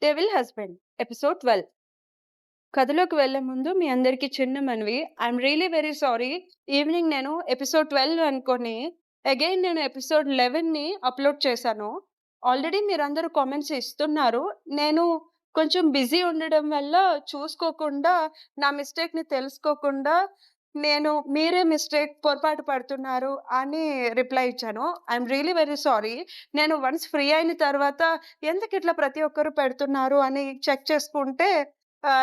Devil husband episode 12. కథలోకి వెళ్ళే ముందు మీ అందరికీ చిన్న మనవి. I'm really very sorry. Evening నేను ఎపిసోడ్ 12 అనుకోని అగైన్ నేను ఎపిసోడ్ 11ని అప్‌లోడ్ చేశాను. ఆల్రెడీ మీరందరూ కామెంట్స్ ఇస్తున్నారు. నేను కొంచెం బిజీ ఉండడం వల్ల చూసుకోకుండా, నా మిస్టేక్‌ని తెలుసుకోకుండా మీరే మిస్టేక్ పొరపాటు పడుతున్నారు అని రిప్లై ఇచ్చాను. I'm really very sorry. నేను వన్స్ ఫ్రీ అయిన తర్వాత ఎందుకిట్లా ప్రతి ఒక్కరు పెడుతున్నారు అని చెక్ చేసుకుంటే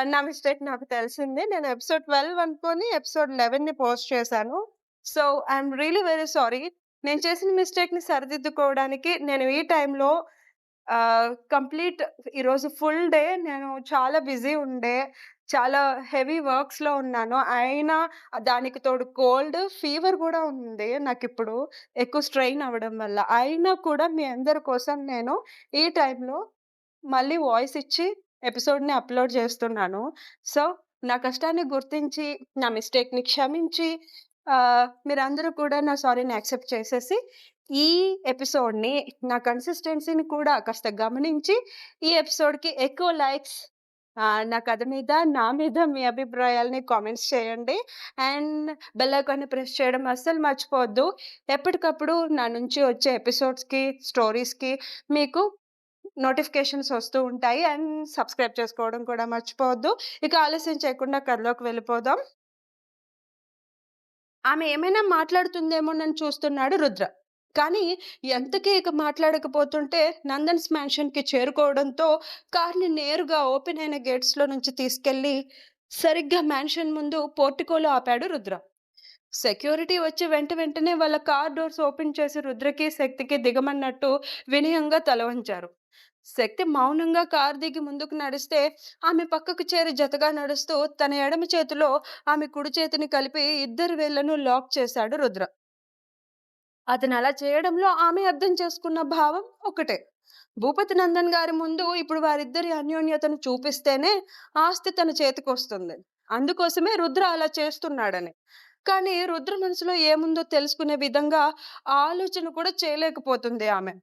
నా మిస్టేక్ నాకు తెలిసింది. నేను ఎపిసోడ్ 12 అనుకోని ఎపిసోడ్ 11ని పోస్ట్ చేశాను. So, I'm really very sorry. నేను చేసిన మిస్టేక్‌ని సరిదిద్దుకోవడానికి నేను ఈ టైంలో కంప్లీట్ ఈరోజు ఫుల్ డే నేను చాలా బిజీ ఉండే, చాలా హెవీ వర్క్స్‌లో ఉన్నాను. అయినా దానికి తోడు కోల్డ్, ఫీవర్ గూడా ఉంది నాకిప్పుడు ఎక్కువ స్ట్రెయిన్ అవ్వడం వల్ల. అయినా కూడా మీ అందరి కోసం నేను ఈ టైంలో మళ్ళీ వాయిస్ ఇచ్చి ఎపిసోడ్‌ని అప్‌లోడ్ చేస్తున్నాను. సో, నా కష్టాన్ని గుర్తించి, నా మిస్టేక్‌ని క్షమించి మీరందరూ కూడా నా సారీని యాక్సెప్ట్ చేసేసి, ఈ ఎపిసోడ్‌ని నా కన్సిస్టెన్సీని కూడా కాస్త గమనించి, ఈ ఎపిసోడ్‌కి ఎక్కువ లైక్స్ నా కథ మీద, నా మీద మీ అభిప్రాయాల్ని కామెంట్స్ చేయండి. అండ్ బెల్ ఐకాన్‌ని ప్రెస్ చేయడం అస్సలు మర్చిపోవద్దు. ఎప్పటికప్పుడు నా నుంచి వచ్చే ఎపిసోడ్స్‌కి, స్టోరీస్‌కి మీకు నోటిఫికేషన్స్ వస్తూ ఉంటాయి. అండ్ సబ్స్క్రైబ్ చేసుకోవడం కూడా మర్చిపోవద్దు. ఇక ఆలస్యం చేయకుండా కథలోకి వెళ్ళిపోదాం. ఆమె ఏమైనా మాట్లాడుతుందేమోనని చూస్తున్నాడు రుద్ర. కానీ ఎంతకీ ఇక మాట్లాడకపోతుంటే నందన్స్ మ్యాన్షన్‌కి చేరుకోవడంతో కార్‌ని నేరుగా ఓపెన్ అయిన గేట్స్‌లో నుంచి తీసుకెళ్ళి సరిగ్గా మ్యాన్షన్ ముందు పోర్టికోలో ఆపాడు రుద్ర. సెక్యూరిటీ వచ్చి వెంటనే వాళ్ళ కార్ డోర్స్ ఓపెన్ చేసి రుద్రకి, శక్తికి దిగమన్నట్టు వినయంగా తల వంచారు. శక్తి మౌనంగా కారు దిగి ముందుకు నడిస్తే, ఆమె పక్కకు చేరి జతగా నడుస్తూ తన ఎడమ చేతిలో ఆమె కుడి చేతిని కలిపి ఇద్దరి వేళ్ళను లాక్ చేశాడు రుద్ర. అతనలా చేయడంలో ఆమె అర్థం చేసుకున్న భావం ఒకటే. భూపతి నందన్ గారి ముందు ఇప్పుడు వారిద్దరి అన్యోన్యతను చూపిస్తేనే ఆస్తి తన చేతికొస్తుంది. అందుకోసమే రుద్ర అలా చేస్తున్నాడని. కానీ రుద్ర మనసులో ఏముందో తెలుసుకునే విధంగా ఆ ఆలోచన కూడా చేయలేకపోతుంది ఆమె.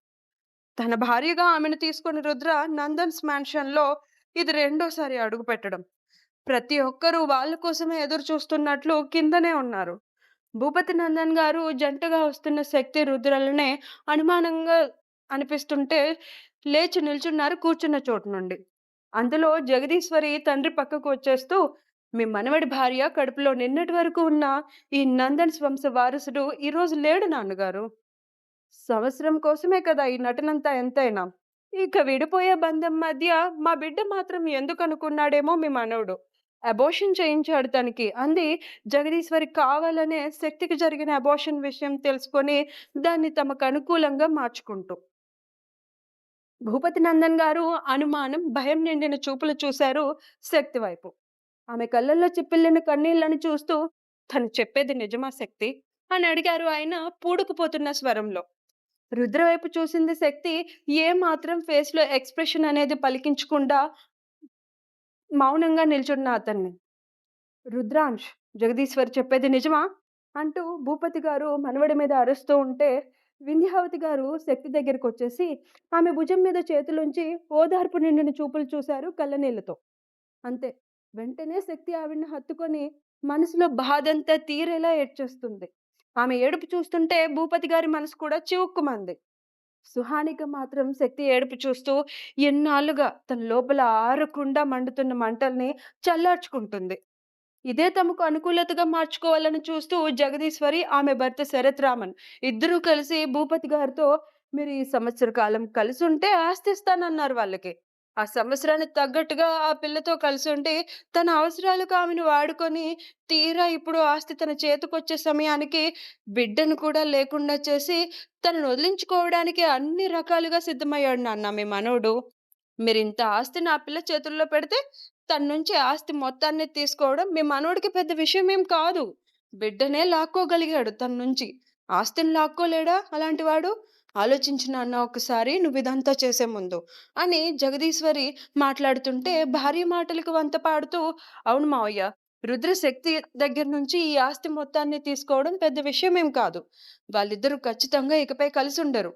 తన భార్యగా ఆమెను తీసుకొని రుద్ర నందన్స్ మ్యాన్షన్‌లో ఇది రెండోసారి అడుగుపెట్టడం. ప్రతి ఒక్కరూ వాళ్ళ కోసమే ఎదురు చూస్తున్నట్లు కిందనే ఉన్నారు. భూపతి నందన్ గారు జంటగా వస్తున్న శక్తి రుద్రలనే అనుమానంగా అనిపిస్తుంటే లేచి నిల్చున్నారు కూర్చున్న చోటు నుండి. అందులో జగదీశ్వరి తండ్రి పక్కకు వచ్చేస్తూ, "మీ మనవడి భార్య కడుపులో నిన్నటి వరకు ఉన్న ఈ నందన్స్ వంశ వారసుడు ఈరోజు లేడు నాన్నగారు. సంవత్సరం కోసమే కదా ఈ నటనంతా ఎంతైనా. ఇక విడిపోయే బంధం మధ్య మా బిడ్డ మాత్రం ఎందుకనుకున్నాడేమో మీ మనవడు. అబార్షన్ చేయించాడు తనకి" అంది జగదీశ్వరి కావాలనే శక్తికి జరిగిన అబార్షన్ విషయం తెలుసుకొని దాన్ని తమకు అనుకూలంగా మార్చుకుంటూ. భూపతి నందన్ గారు అనుమానం, భయం నిండిన చూపులు చూశారు శక్తి వైపు. ఆమె కళ్ళల్లో చిప్పిల్లిన కన్నీళ్లను చూస్తూ, "తను చెప్పేది నిజమా శక్తి?" అని అడిగారు ఆయన పూడుకుపోతున్న స్వరంలో. రుద్ర వైపు చూసింది శక్తి ఏమాత్రం ఫేస్‌లో ఎక్స్‌ప్రెషన్ అనేది పలికించకుండా మౌనంగా నిల్చున్న అతన్ని. "రుద్రాంష్, జగదీశ్వర్ చెప్పేది నిజమా?" అంటూ భూపతి గారు మనవడి మీద అరుస్తూ ఉంటే, వింధ్యావతి గారు శక్తి దగ్గరికొచ్చేసి ఆమె భుజం మీద చేతులుంచి ఓదార్పు నిండిన చూపులు చూశారు కళ్ళనీళ్లతో. అంతే. వెంటనే శక్తి ఆవిడని హత్తుకొని మనసులో బాధంతా తీరేలా ఏడ్చేస్తుంది. ఆమె ఏడుపు చూస్తుంటే భూపతి గారి మనసు కూడా చివుక్కుమంది. సుహానిక మాత్రం శక్తి ఏడుపు చూస్తూ ఎన్నాళ్లుగా తన లోపల ఆరకుండా మండుతున్న మంటల్ని చల్లార్చుకుంటుంది. ఇదే తమకు అనుకూలతగా మార్చుకోవాలని చూస్తూ జగదీశ్వరి, ఆమె భర్త శరత్ రామన్ ఇద్దరూ కలిసి భూపతి గారితో మీరు ఈ సంవత్సర కాలం కలిసుంటే ఆస్తి ఇస్తానన్నారు వాళ్ళకి. ఆ సంవత్సరానికి తగ్గట్టుగా ఆ పిల్లతో కలిసుండి తన అవసరాలకు ఆమెను వాడుకొని తీరా ఇప్పుడు ఆస్తి తన చేతికొచ్చే సమయానికి బిడ్డను కూడా లేకుండా చేసి తనను వదిలించుకోవడానికి అన్ని రకాలుగా సిద్ధమయ్యాడు నాన్న మీ మనవడు. మీరింత ఆస్తిని ఆ పిల్ల చేతుల్లో పెడితే తన నుంచి ఆస్తి మొత్తాన్ని తీసుకోవడం మీ మనవడికి పెద్ద విషయమేం కాదు. బిడ్డనే లాక్కోగలిగాడు తన నుంచి. ఆస్తిని లాక్కోలేడా అలాంటి వాడు? ఆలోచించు నాన్న ఒక్కసారి నువ్విదంతా చేసే ముందు అని జగదీశ్వరి మాట్లాడుతుంటే భార్య మాటలకు వంత పాడుతూ, అవును మావయ్య, రుద్రశక్తి దగ్గర నుంచి ఈ ఆస్తి మొత్తాన్ని తీసుకోవడం పెద్ద విషయమేం కాదు. వాళ్ళిద్దరూ ఖచ్చితంగా ఇకపై కలిసుండరు.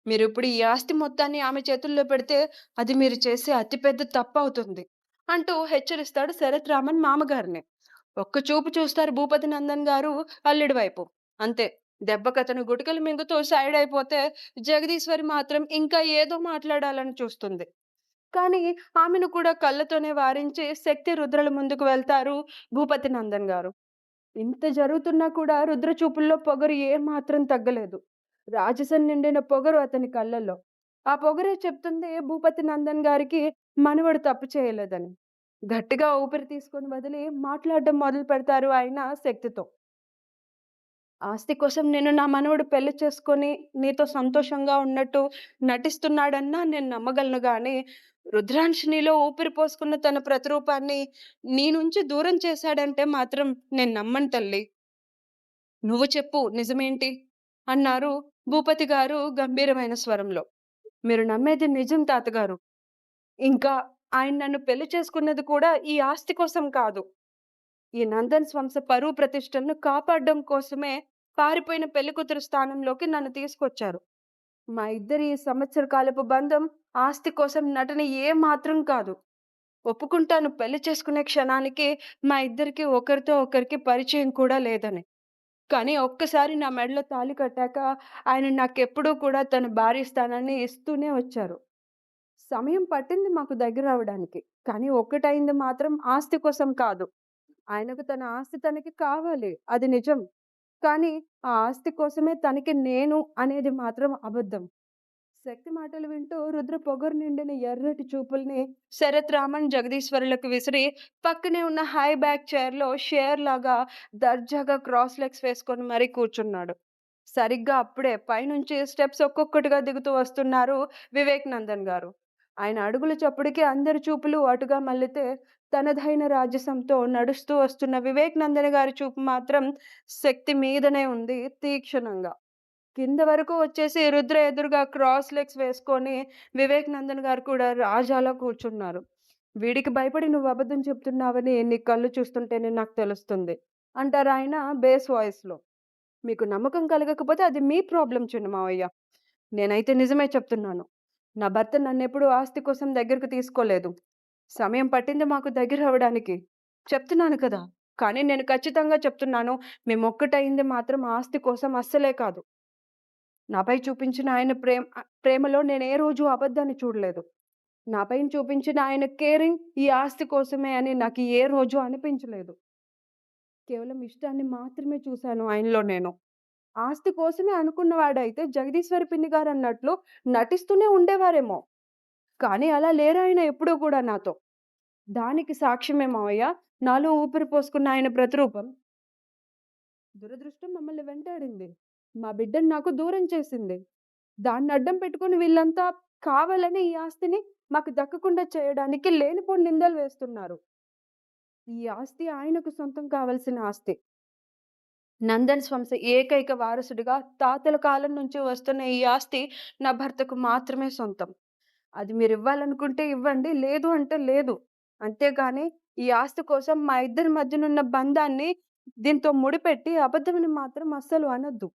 మీరిప్పుడు ఈ ఆస్తి మొత్తాన్ని ఆమె చేతుల్లో పెడితే అది మీరు చేసే అతి పెద్ద తప్పవుతుంది. అంటూ హెచ్చరిస్తాడు శరత్ రామన్ మామగారిని. ఒక్క చూపు చూస్తారు భూపతి నందన్ గారు అల్లుడి వైపు. అంతే. దెబ్బకతను గుటకలు మింగుతూ సైడ్ అయిపోతే జగదీశ్వరి మాత్రం ఇంకా ఏదో మాట్లాడాలని చూస్తుంది. కానీ ఆమెను కూడా కళ్ళతోనే వారించి శక్తి రుద్రల ముందుకు వెళ్తారు భూపతి నందన్ గారు. ఇంత జరుగుతున్నా కూడా రుద్ర చూపుల్లో పొగరు ఏమాత్రం తగ్గలేదు. రాజసం నిండిన పొగరు అతని కళ్ళల్లో. ఆ పొగరే చెప్తుంది భూపతి నందన్ గారికి మనవడు తప్పు చేయలేదని. గట్టిగా ఊపిరి తీసుకొని వదిలి మాట్లాడడం మొదలుపెడతారు ఆయన శక్తితో. ఆస్తి కోసం నేను నా మనవడు పెళ్లి చేసుకొని నీతో సంతోషంగా ఉన్నట్టు నటిస్తున్నాడన్నా నేను నమ్మగలను గానీ, రుద్రాంశినిలో ఊపిరి పోసుకున్న తన ప్రతిరూపాన్ని నీ నుంచి దూరం చేశాడంటే మాత్రం నేను నమ్మను తల్లి. నువ్వు చెప్పు నిజమేంటి? అన్నారు భూపతి గారు గంభీరమైన స్వరంలో. మీరు నమ్మేది నిజం తాతగారు. ఇంకా ఆయన నన్ను పెళ్లి చేసుకున్నది కూడా ఈ ఆస్తి కోసం కాదు. ఈ నందన్స్ వంశ పరువు ప్రతిష్టలను కాపాడడం కోసమే పారిపోయిన పెళ్లికూతురు స్థానంలోకి నన్ను తీసుకొచ్చారు. మా ఇద్దరి ఈ సంవత్సర కాలపు బంధం ఆస్తి కోసం నటన ఏమాత్రం కాదు. ఒప్పుకుంటాను పెళ్లి చేసుకునే క్షణానికి మా ఇద్దరికీ ఒకరితో ఒకరికి పరిచయం కూడా లేదని. కానీ ఒక్కసారి నా మెడలో తాళి కట్టాక ఆయన నాకెప్పుడూ కూడా తన భార్య స్థానాన్ని ఇస్తూనే వచ్చారు. సమయం పట్టింది మాకు దగ్గరవ్వడానికి. కానీ ఒక్కటయింది మాత్రం ఆస్తి కోసం కాదు. ఆయనకు తన ఆస్తి తనకి కావాలి. అది నిజం. కానీ ఆ ఆస్తి కోసమే తనకి నేను అనేది మాత్రం అబద్ధం. శక్తి మాటలు వింటూ రుద్ర పొగరు నిండిన ఎర్రటి చూపుల్ని శరత్ రామన్ జగదీశ్వరులకు విసిరి పక్కనే ఉన్న హై బ్యాక్ చైర్‌లో షేర్‌లాగా దర్జాగా క్రాస్ లెగ్స్ వేసుకొని మరీ కూర్చున్నాడు. సరిగ్గా అప్పుడే పైనుంచి స్టెప్స్ ఒక్కొక్కటిగా దిగుతూ వస్తున్నారు వివేక్ నందన్ గారు. ఆయన అడుగుల చప్పుడుకి అందరి చూపులు అటుగా మళ్ళితే తనదైన రాజసంతో నడుస్తూ వస్తున్న వివేక్ నందన్ గారి చూపు మాత్రం శక్తి మీదనే ఉంది తీక్షణంగా. కింద వరకు వచ్చేసి రుద్ర ఎదురుగా క్రాస్ లెగ్స్ వేసుకొని వివేక్ నందన్ గారు కూడా రాజాలా కూర్చున్నారు. వీడికి భయపడి నువ్వు అబద్ధం చెప్తున్నావని నీ కళ్ళు చూస్తుంటేనే నాకు తెలుస్తుంది అంటారాయన బేస్ వాయిస్‌లో. మీకు నమ్మకం కలగకపోతే అది మీ ప్రాబ్లమ్ చిన్న మావయ్య. నేనైతే నిజమే చెప్తున్నాను. నా భర్త నన్నెప్పుడూ ఆస్తి కోసం దగ్గరకు తీసుకోలేదు. సమయం పట్టింది మాకు దగ్గరవ్వడానికి. చెప్తున్నాను కదా! కానీ నేను ఖచ్చితంగా చెప్తున్నాను. మేమొక్కటయింది మాత్రం ఆస్తి కోసం అస్సలే కాదు. నాపై చూపించిన ఆయన ప్రేమలో నేనే రోజు అబద్ధాన్ని చూడలేదు. నాపైన చూపించిన ఆయన కేరింగ్ ఈ ఆస్తి కోసమే అని నాకు ఏ రోజు అనిపించలేదు. కేవలం ఇష్టాన్ని మాత్రమే చూశాను ఆయనలో నేను. ఆస్తి కోసమే అనుకున్నవాడైతే జగదీశ్వరి పిన్ని గారన్నట్లు నటిస్తూనే ఉండేవారేమో! కానీ అలా లేరాయన ఎప్పుడూ కూడా నాతో. దానికి సాక్ష్యమే మావయ్య నాలో ఊపిరి పోసుకున్న ఆయన ప్రతిరూపం. దురదృష్టం మమ్మల్ని వెంటాడింది. మా బిడ్డని నాకు దూరం చేసింది. దాన్నడ్డం పెట్టుకొని వీళ్ళంతా కావాలని ఈ ఆస్తిని మాకు దక్కకుండా చేయడానికి లేనిపోని నిందలు వేస్తున్నారు. ఈ ఆస్తి ఆయనకు సొంతం కావాల్సిన ఆస్తి. నందన్స్ వంశ ఏకైక వారసుడిగా తాతల కాలం నుంచి వస్తున్న ఈ ఆస్తి నా భర్తకు మాత్రమే సొంతం. అది మీరివ్వాలనుకుంటే ఇవ్వండి. లేదు అంటే లేదు. అంతేగాని ఈ ఆస్తి కోసం మా ఇద్దరి మధ్యనున్న బంధాన్ని దీంతో ముడిపెట్టి అబద్ధమని మాత్రం అస్సలు అనొద్దు.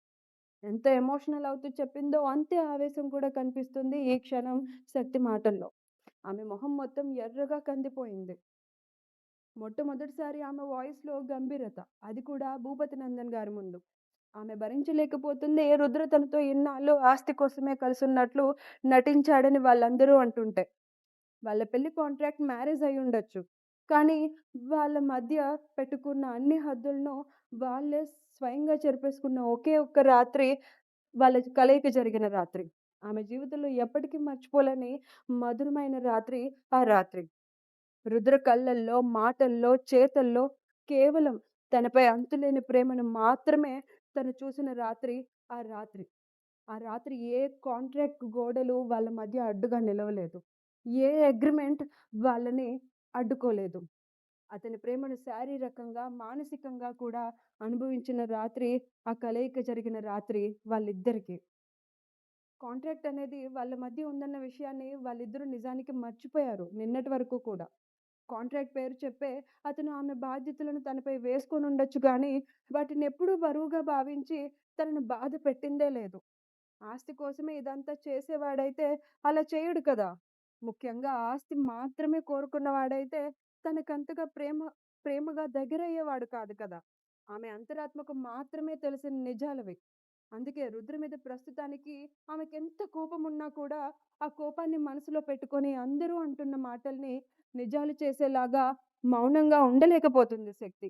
ఎంత ఎమోషనల్ అవుతూ చెప్పిందో అంతే ఆవేశం కూడా కనిపిస్తుంది ఈ క్షణం శక్తి మాటల్లో. ఆమె మొహం మొత్తం ఎర్రగా కందిపోయింది. మొట్టమొదటిసారి ఆమె వాయిస్‌లో గంభీరత. అది కూడా భూపతి నందన్ గారి ముందు. ఆమె భరించలేకపోతుంది రుద్ర తనతో ఇన్నాళ్ళు ఆస్తి కోసమే కలిసున్నట్లు నటించాడని వాళ్ళందరూ అంటుంటే. వాళ్ళ పెళ్లి కాంట్రాక్ట్ మ్యారేజ్ అయ్యుండొచ్చు. కానీ వాళ్ళ మధ్య పెట్టుకున్న అన్ని హద్దులను వాళ్ళే స్వయంగా చెరిపేసుకున్న ఒకే ఒక్క రాత్రి వాళ్ళ కలయిక జరిగిన రాత్రి. ఆమె జీవితంలో ఎప్పటికీ మర్చిపోలేని మధురమైన రాత్రి ఆ రాత్రి. రుద్ర కళ్ళల్లో, మాటల్లో, చేతల్లో కేవలం తనపై అంతులేని ప్రేమను మాత్రమే తను చూసిన రాత్రి ఆ రాత్రి. ఆ రాత్రి ఏ కాంట్రాక్ట్ గోడలు వాళ్ళ మధ్య అడ్డుగా నిలవలేదు. ఏ అగ్రీమెంట్ వాళ్ళని అడ్డుకోలేదు. అతని ప్రేమను శారీరకంగా, మానసికంగా కూడా అనుభవించిన రాత్రి ఆ కలయిక జరిగిన రాత్రి వాళ్ళిద్దరికీ. కాంట్రాక్ట్ అనేది వాళ్ళ మధ్య ఉందన్న విషయాన్ని వాళ్ళిద్దరూ నిజానికి మర్చిపోయారు నిన్నటి వరకు కూడా. కాంట్రాక్ట్ పేరు చెప్పే అతను ఆమె బాధ్యతలను తనపై వేసుకొనుండొచ్చు గానీ, వాటినెప్పుడూ బరువుగా భావించి తనను బాధ పెట్టిందే లేదు. ఆస్తి కోసమే ఇదంతా చేసేవాడైతే అలా చేయడు కదా! ముఖ్యంగా ఆస్తి మాత్రమే కోరుకున్నవాడైతే తనకంతగా ప్రేమగా దగ్గరయ్యేవాడు కాదు కదా! ఆమె అంతరాత్మకు మాత్రమే తెలిసిన నిజాలవి. అందుకే రుద్ర మీద ప్రస్తుతానికి ఆమెకెంత కోపమున్నా కూడా, ఆ కోపాన్ని మనసులో పెట్టుకొని అందరూ అంటున్న మాటల్ని నిజాలు చేసేలాగా మౌనంగా ఉండలేకపోతుంది శక్తి.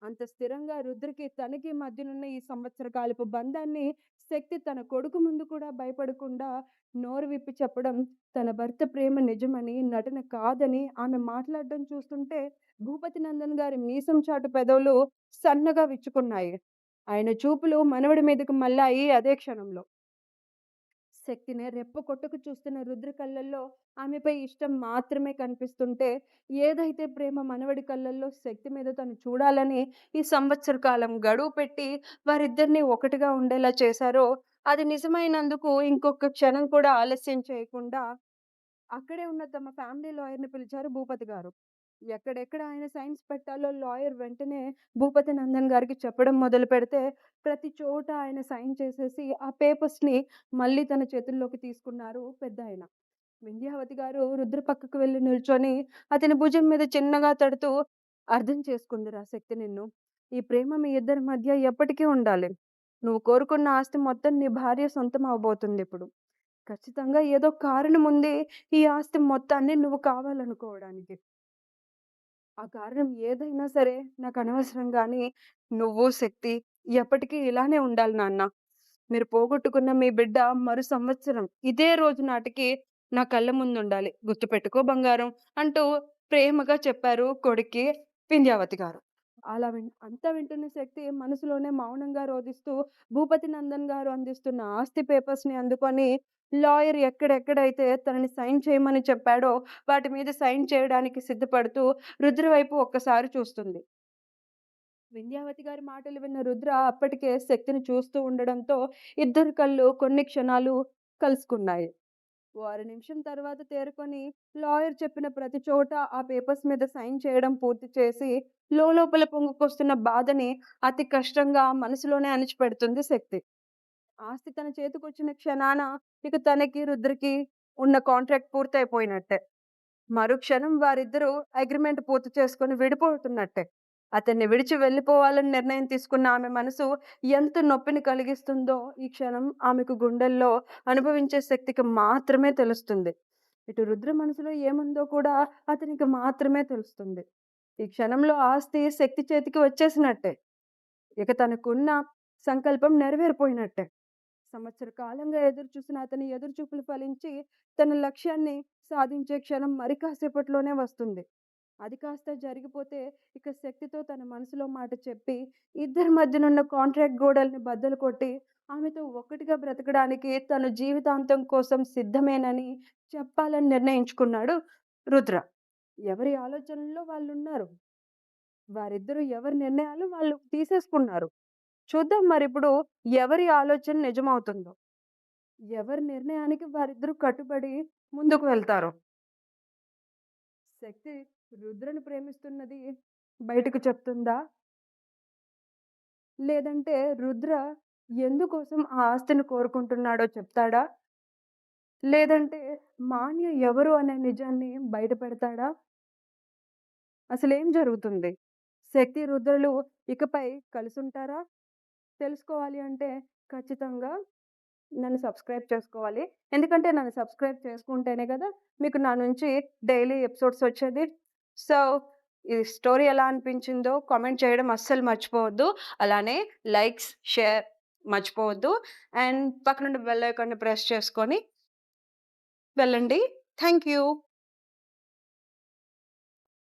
అంత స్థిరంగా రుద్రకి, తనకి మధ్యనున్న ఈ సంవత్సర కాలపు బంధాన్ని శక్తి తన కొడుకు ముందు కూడా భయపడకుండా నోరు విప్పి చెప్పడం, తన భర్త ప్రేమ నిజమని, నటన కాదని ఆమె మాట్లాడడం చూస్తుంటే భూపతి నందన్ గారి మీసం చాటు పెదవులు సన్నగా విచ్చుకున్నాయి. ఆయన చూపులు మనవడి మీదకి మళ్ళాయి అదే క్షణంలో. శక్తిని రెప్ప కొట్టుకు చూస్తున్న రుద్ర కళ్ళల్లో ఆమెపై ఇష్టం మాత్రమే కనిపిస్తుంటే, ఏదైతే ప్రేమ మనవడి కళ్ళల్లో శక్తి మీద తను చూడాలని ఈ సంవత్సర కాలం గడువు పెట్టి వారిద్దరిని ఒకటిగా ఉండేలా చేశారో, అది నిజమైనందుకు ఇంకొక క్షణం కూడా ఆలస్యం చేయకుండా అక్కడే ఉన్న తమ ఫ్యామిలీ లాయర్‌ని పిలిచారు భూపతి గారు. ఎక్కడెక్కడ ఆయన సైన్స్ పెట్టాలో లాయర్ వెంటనే భూపతి నందన్ గారికి చెప్పడం మొదలుపెడితే, ప్రతి చోట ఆయన సైన్ చేసేసి, ఆ పేపర్స్‌ని మళ్ళీ తన చేతుల్లోకి తీసుకున్నారు పెద్దాయన. వింధ్యావతి గారు రుద్ర పక్కకు వెళ్లి నిల్చొని, అతని భుజం మీద చిన్నగా తడుతూ, "అర్థం చేసుకుందిరా శక్తి నిన్ను. ఈ ప్రేమ మీ ఇద్దరి మధ్య ఎప్పటికీ ఉండాలి. నువ్వు కోరుకున్న ఆస్తి మొత్తం నీ భార్య సొంతం అవ్వబోతుందిప్పుడు. ఖచ్చితంగా ఏదో కారణముంది ఈ ఆస్తి మొత్తాన్ని నువ్వు కావాలనుకోవడానికి. ఆ కారణం ఏదైనా సరే నాకనవసరం గానీ, నువ్వు, శక్తి ఎప్పటికీ ఇలానే ఉండాలి నాన్న. మీరు పోగొట్టుకున్న మీ బిడ్డ మరు సంవత్సరం ఇదే రోజు నాటికి నా కళ్ళ ముందుండాలి. గుర్తుపెట్టుకో బంగారం" అంటూ ప్రేమగా చెప్పారు కొడుక్కి వింధ్యావతి గారు. అంతా వింటున్న శక్తి మనసులోనే మౌనంగా రోదిస్తూ, భూపతి నందన్ గారు అందిస్తున్న ఆస్తి పేపర్స్‌ని అందుకొని, లాయర్ ఎక్కడెక్కడైతే తనని సైన్ చేయమని చెప్పాడో, వాటి మీద సైన్ చేయడానికి సిద్ధపడుతూ రుద్ర వైపు ఒక్కసారి చూస్తుంది. వింధ్యావతి గారి మాటలు విన్న రుద్ర అప్పటికే శక్తిని చూస్తూ ఉండడంతో ఇద్దరి కళ్ళు కొన్ని క్షణాలు కలుసుకున్నాయి. ఓ అర నిమిషం తర్వాత తేరుకొని లాయర్ చెప్పిన ప్రతి చోట ఆ పేపర్స్ మీద సైన్ చేయడం పూర్తి చేసి లోపల పొంగుకొస్తున్న బాధని అతి కష్టంగా మనసులోనే అణిచిపెడుతుంది శక్తి. ఆస్తి తన చేతికొచ్చిన క్షణాన ఇక తనకి, రుద్రకి ఉన్న కాంట్రాక్ట్ పూర్తయిపోయినట్టే. మరుక్షణం వారిద్దరూ అగ్రీమెంట్ పూర్తి చేసుకొని విడిపోతున్నట్టే. అతన్ని విడిచి వెళ్ళిపోవాలని నిర్ణయం తీసుకున్న ఆమె మనసు ఎంత నొప్పిని కలిగిస్తుందో ఈ క్షణం ఆమెకు గుండెల్లో అనుభవించే శక్తికి మాత్రమే తెలుస్తుంది. ఇటు రుద్ర మనసులో ఏముందో కూడా అతనికి మాత్రమే తెలుస్తుంది. ఈ క్షణంలో ఆస్తి శక్తి చేతికి వచ్చేసినట్టే. ఇక తనకున్న సంకల్పం నెరవేరిపోయినట్టే. సంవత్సర కాలంగా ఎదురుచూసిన అతని ఎదురుచూపులు ఫలించి తన లక్ష్యాన్ని సాధించే క్షణం మరి కాసేపట్లోనే వస్తుంది. అది కాస్త జరిగిపోతే ఇక శక్తితో తన మనసులో మాట చెప్పి ఇద్దరి మధ్యనున్న కాంట్రాక్ట్ గోడల్ని బద్దలు కొట్టి ఆమెతో ఒక్కటిగా బ్రతకడానికి తను జీవితాంతం కోసం సిద్ధమేనని చెప్పాలని నిర్ణయించుకున్నాడు రుద్ర. ఎవరి ఆలోచనల్లో వాళ్ళున్నారు. వారిద్దరూ ఎవరి నిర్ణయాలు వాళ్ళు తీసేసుకున్నారు. చూద్దాం మరిప్పుడు ఎవరి ఆలోచన నిజమవుతుందో. ఎవరి నిర్ణయానికి వారిద్దరూ కట్టుబడి ముందుకు వెళ్తారో. శక్తి రుద్రని ప్రేమిస్తున్నది బయటకు చెప్తుందా? లేదంటే రుద్ర ఎందుకోసం ఆ ఆస్తిని కోరుకుంటున్నాడో చెప్తాడా? లేదంటే మాన్య ఎవరు అనే నిజాన్ని బయట పెడతాడా? అసలేం జరుగుతుంది? శక్తి, రుద్రలు ఇకపై కలిసుంటారా? తెలుసుకోవాలి అంటే ఖచ్చితంగా నన్ను సబ్స్క్రైబ్ చేసుకోవాలి. ఎందుకంటే నన్ను సబ్స్క్రైబ్ చేసుకుంటేనే గదా మీకు నా నుంచి డైలీ ఎపిసోడ్స్ వచ్చేది. సో, ఈ స్టోరీ ఎలా అనిపించిందో కామెంట్ చేయడం అస్సలు మర్చిపోవద్దు. అలానే లైక్స్, షేర్ మర్చిపోవద్దు. అండ్ పక్కనున్న బెల్ ఐకాన్‌ని ప్రెస్ చేసుకొని వెళ్ళండి. Thank you.